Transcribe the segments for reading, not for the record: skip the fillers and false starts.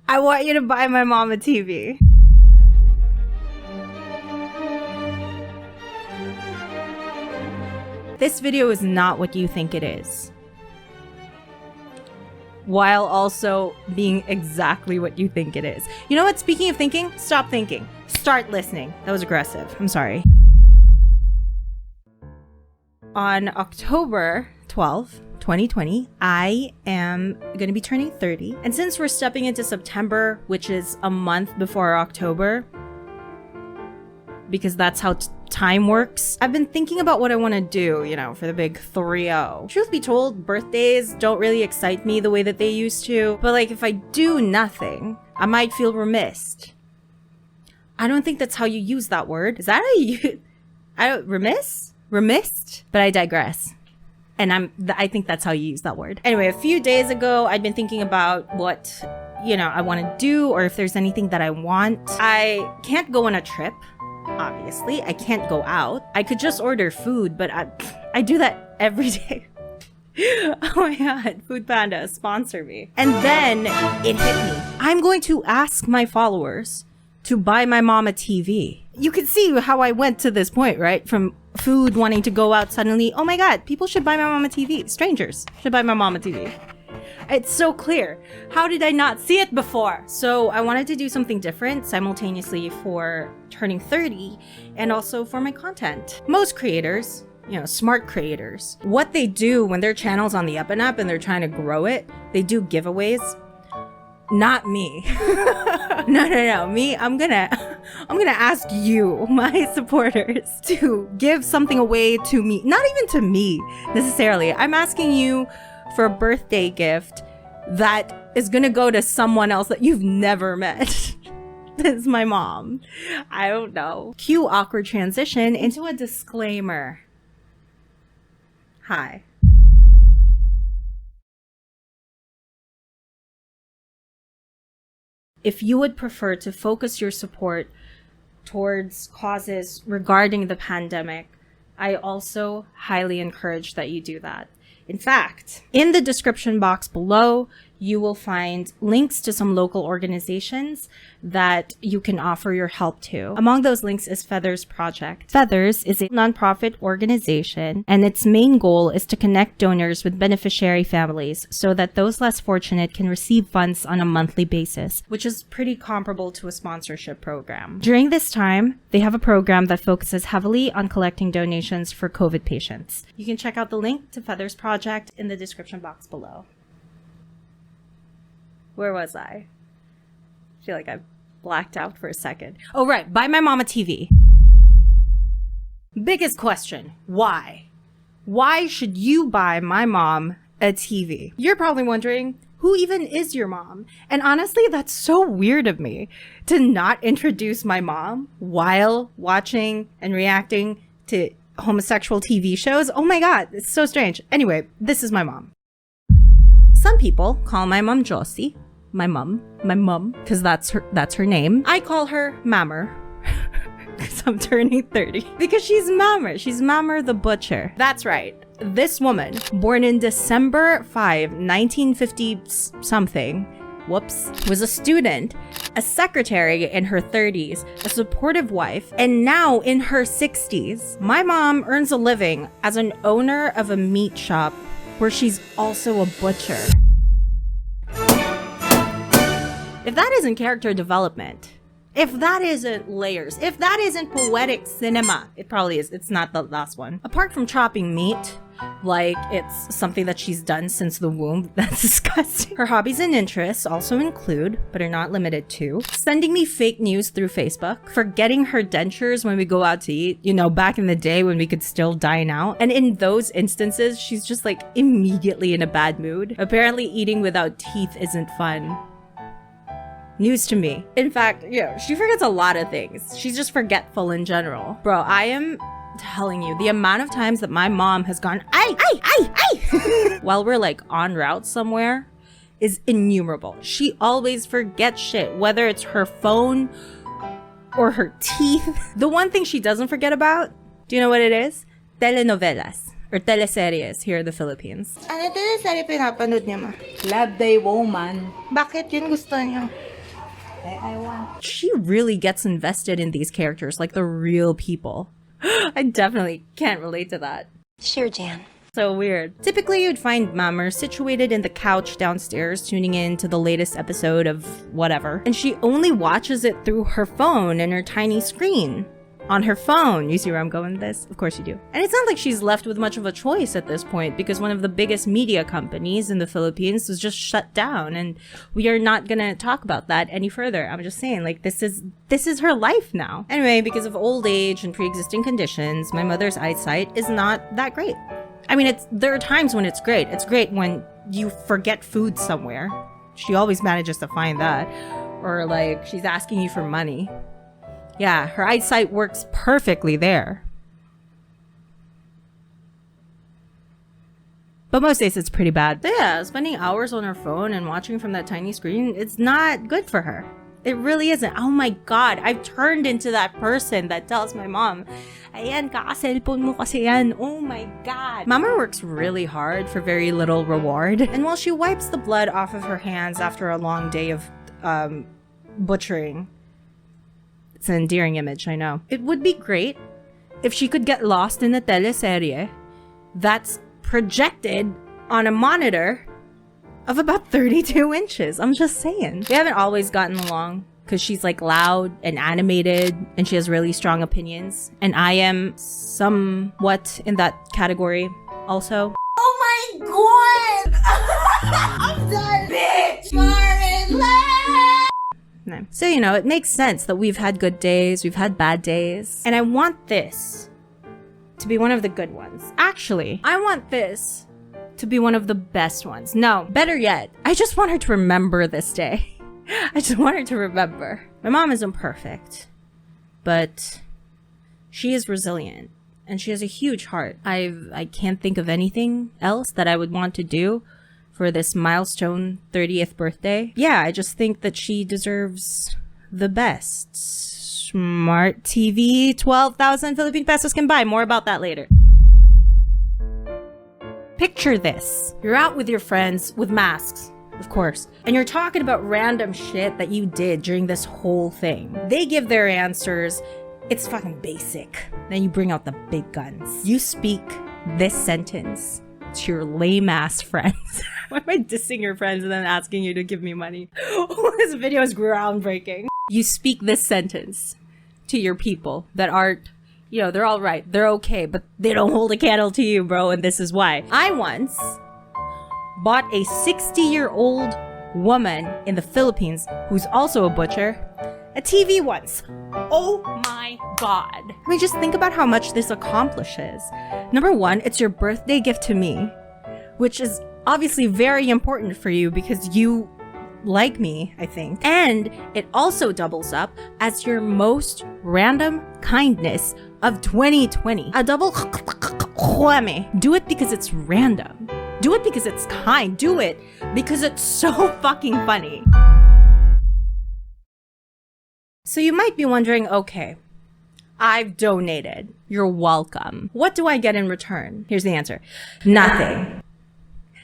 I want you to buy my mom a TV. This video is not what you think it is, while also being exactly what you think it is. You know what? Speaking of thinking, stop thinking. Start listening. That was aggressive. I'm sorry. On October 12th, 2020, I am going to be turning 30. And since we're stepping into September, which is a month before October, because that's how time works, I've been thinking about what I want to do, for the big 3-0. Truth be told, birthdays don't really excite me the way that they used to. But if I do nothing, I might feel remiss. I don't think that's how you use that word. Is that how you... remiss? Remissed? But I digress. And I think that's how you use that word. Anyway, a few days ago, I'd been thinking about what, I want to do, or if there's anything that I want. I can't go on a trip. Obviously, I can't go out. I could just order food, but I do that every day. Oh my god, Food Panda, sponsor me. And then it hit me. I'm going to ask my followers to buy my mom a TV. You can see how I went to this point, right? From food, wanting to go out suddenly. Oh my god, people should buy my mom a TV. Strangers should buy my mom a TV. It's so clear. How did I not see it before? So I wanted to do something different simultaneously for turning 30 and also for my content. Most creators, smart creators, what they do when their channel's on the up and up and they're trying to grow it, they do giveaways. Not me. No. Me, I'm gonna ask you, my supporters, to give something away to me. Not even to me, necessarily. I'm asking you for a birthday gift that is gonna go to someone else that you've never met. This is my mom. I don't know. Cue awkward transition into a disclaimer. Hi. If you would prefer to focus your support towards causes regarding the pandemic, I also highly encourage that you do that. In fact, in the description box below, you will find links to some local organizations that you can offer your help to. Among those links is Feathers Project. Feathers is a nonprofit organization, and its main goal is to connect donors with beneficiary families so that those less fortunate can receive funds on a monthly basis, which is pretty comparable to a sponsorship program. During this time, they have a program that focuses heavily on collecting donations for COVID patients. You can check out the link to Feathers Project in the description box below. Where was I? I feel like I blacked out for a second. Oh, right. Buy my mom a TV. Biggest question. Why? Why should you buy my mom a TV? You're probably wondering, who even is your mom? And honestly, that's so weird of me to not introduce my mom while watching and reacting to homosexual TV shows. Oh my god, it's so strange. Anyway, this is my mom. Some people call my mom Josie. My mom, because that's her name. I call her Mammer, because I'm turning 30. Because she's Mammer. She's Mammer the Butcher. That's right. This woman, born in December 5, 1950-something, was a student, a secretary in her 30s, a supportive wife, and now in her 60s. My mom earns a living as an owner of a meat shop where she's also a butcher. If that isn't character development, if that isn't layers, if that isn't poetic cinema, it probably is. It's not the last one. Apart from chopping meat, like it's something that she's done since the womb, that's disgusting. Her hobbies and interests also include, but are not limited to, sending me fake news through Facebook, forgetting her dentures when we go out to eat, back in the day when we could still dine out. And in those instances, she's just immediately in a bad mood. Apparently eating without teeth isn't fun. News to me. In fact, she forgets a lot of things. She's just forgetful in general. Bro, I am telling you, the amount of times that my mom has gone, ay, while we're en route somewhere is innumerable. She always forgets shit, whether it's her phone or her teeth. The one thing she doesn't forget about, do you know what it is? Telenovelas. Or teleseries here in the Philippines. Ano teleserye pinapanood niya, ma? Love Day Woman. Bakit yun gusto niyo? She really gets invested in these characters, like the real people. I definitely can't relate to that. Sure, Jan. So weird. Typically, you'd find Mammer situated in the couch downstairs, tuning in to the latest episode of whatever. And she only watches it through her phone and her tiny screen. On her phone. You see where I'm going with this? Of course you do. And it's not like she's left with much of a choice at this point, because one of the biggest media companies in the Philippines was just shut down, and we are not gonna talk about that any further. I'm just saying, like, this is her life now. Anyway, because of old age and pre-existing conditions, my mother's eyesight is not that great. I mean, there are times when it's great. It's great when you forget food somewhere. She always manages to find that. Or like, she's asking you for money. Yeah, her eyesight works perfectly there. But most days it's pretty bad. But yeah, spending hours on her phone and watching from that tiny screen, it's not good for her. It really isn't. Oh my God, I've turned into that person that tells my mom, ayan, kaka-cellphone mo kasi yan. Oh my God. Mama works really hard for very little reward. And while she wipes the blood off of her hands after a long day of butchering, it's an endearing image, I know. It would be great if she could get lost in a teleserye that's projected on a monitor of about 32 inches. I'm just saying. We haven't always gotten along because she's like loud and animated and she has really strong opinions. And I am somewhat in that category also. Oh my God! I'm done, bitch! No. So, you know, it makes sense that we've had good days, we've had bad days. And I want this to be one of the good ones. Actually, I want this to be one of the best ones. No, better yet, I just want her to remember this day. I just want her to remember. My mom isn't perfect, but she is resilient and she has a huge heart. I can't think of anything else that I would want to do for this milestone 30th birthday. Yeah, I just think that she deserves the best. Smart TV, 12,000 Philippine pesos can buy. More about that later. Picture this. You're out with your friends with masks, of course, and you're talking about random shit that you did during this whole thing. They give their answers. It's fucking basic. Then you bring out the big guns. You speak this sentence to your lame ass friends. Why am I dissing your friends and then asking you to give me money? Oh, this video is groundbreaking. You speak this sentence to your people that aren't, you know, they're all right, they're okay, but they don't hold a candle to you, bro, and this is why. I once bought a 60-year-old woman in the Philippines who's also a butcher a TV once. Oh my God. I mean, just think about how much this accomplishes. Number one, it's your birthday gift to me, which is obviously very important for you because you like me, I think. And it also doubles up as your most random kindness of 2020. A double do it because it's random. Do it because it's kind. Do it because it's so fucking funny. So you might be wondering, okay, I've donated. You're welcome. What do I get in return? Here's the answer. Nothing.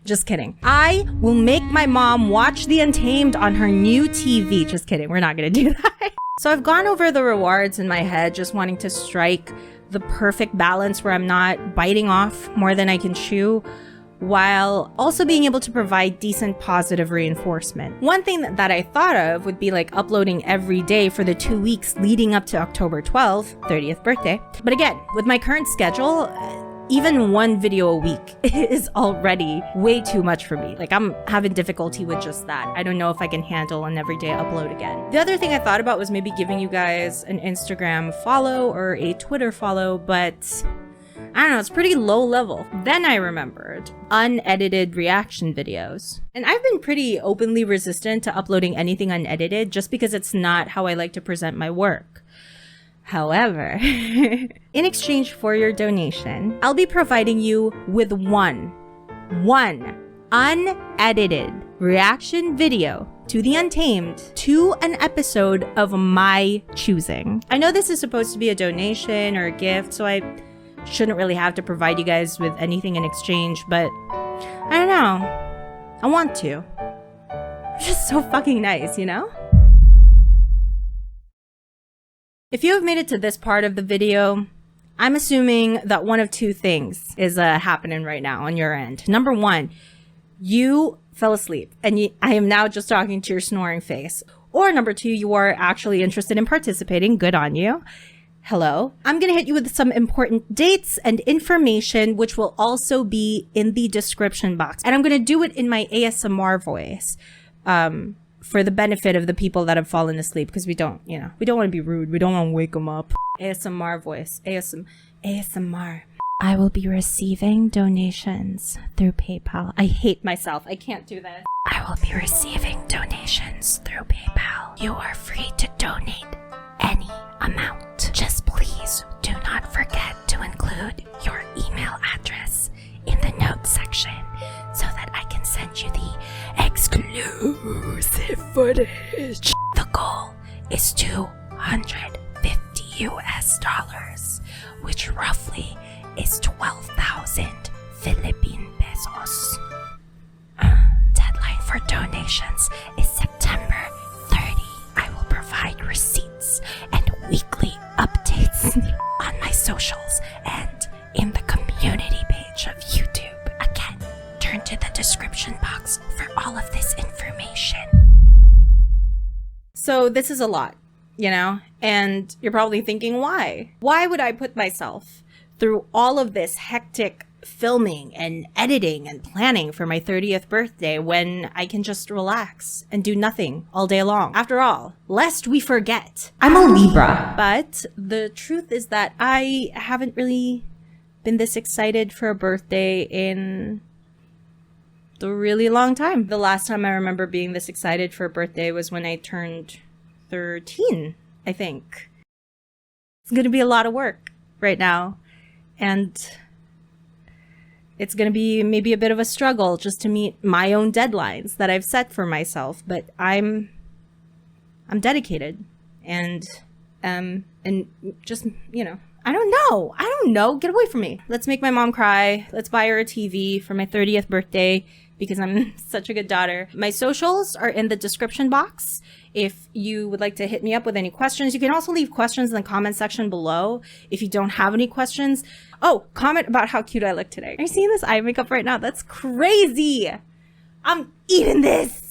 Just kidding. I will make my mom watch The Untamed on her new TV. Just kidding. We're not gonna do that. So I've gone over the rewards in my head, just wanting to strike the perfect balance where I'm not biting off more than I can chew, while also being able to provide decent positive reinforcement. One thing that I thought of would be like uploading every day for the 2 weeks leading up to October 12th, 30th birthday. But again, with my current schedule, even one video a week is already way too much for me. Like, I'm having difficulty with just that. I don't know if I can handle an everyday upload again. The other thing I thought about was maybe giving you guys an Instagram follow or a Twitter follow, but I don't know, it's pretty low level. Then I remembered unedited reaction videos. And I've been pretty openly resistant to uploading anything unedited just because it's not how I like to present my work. However, in exchange for your donation, I'll be providing you with one unedited reaction video to The Untamed, to an episode of my choosing. I know this is supposed to be a donation or a gift, so I shouldn't really have to provide you guys with anything in exchange, but I don't know. I want to. It's just so fucking nice, you know? If you have made it to this part of the video, I'm assuming that one of two things is happening right now on your end. Number one, you fell asleep and I am now just talking to your snoring face. Or number two, you are actually interested in participating. Good on you. Hello. I'm going to hit you with some important dates and information, which will also be in the description box. And I'm going to do it in my ASMR voice. For the benefit of the people that have fallen asleep, because we don't want to be rude. We don't want to wake them up. ASMR voice. ASMR. I will be receiving donations through PayPal. I hate myself. I can't do this. I will be receiving donations through PayPal. You are free to donate any amount. Just please do not forget to include your email address in the notes section so that I can send you the exclusive footage. The goal is $250 US, which roughly is 12,000 Philippine pesos. Deadline for donations is September 30. I will provide receipts and weekly updates on my socials and in the community page of YouTube. Again, turn to the description box for all of this information. So this is a lot, and you're probably thinking, why? Why would I put myself through all of this hectic filming and editing and planning for my 30th birthday when I can just relax and do nothing all day long? After all, lest we forget, I'm a Libra. But the truth is that I haven't really been this excited for a birthday in a really long time. The last time I remember being this excited for a birthday was when I turned 13, I think. It's going to be a lot of work right now. And it's going to be maybe a bit of a struggle just to meet my own deadlines that I've set for myself. But I'm dedicated and just, I don't know. Get away from me. Let's make my mom cry. Let's buy her a TV for my 30th birthday because I'm such a good daughter. My socials are in the description box. If you would like to hit me up with any questions, you can also leave questions in the comment section below. If you don't have any questions, comment about how cute I look today. Are you seeing this eye makeup right now? That's crazy. I'm eating this.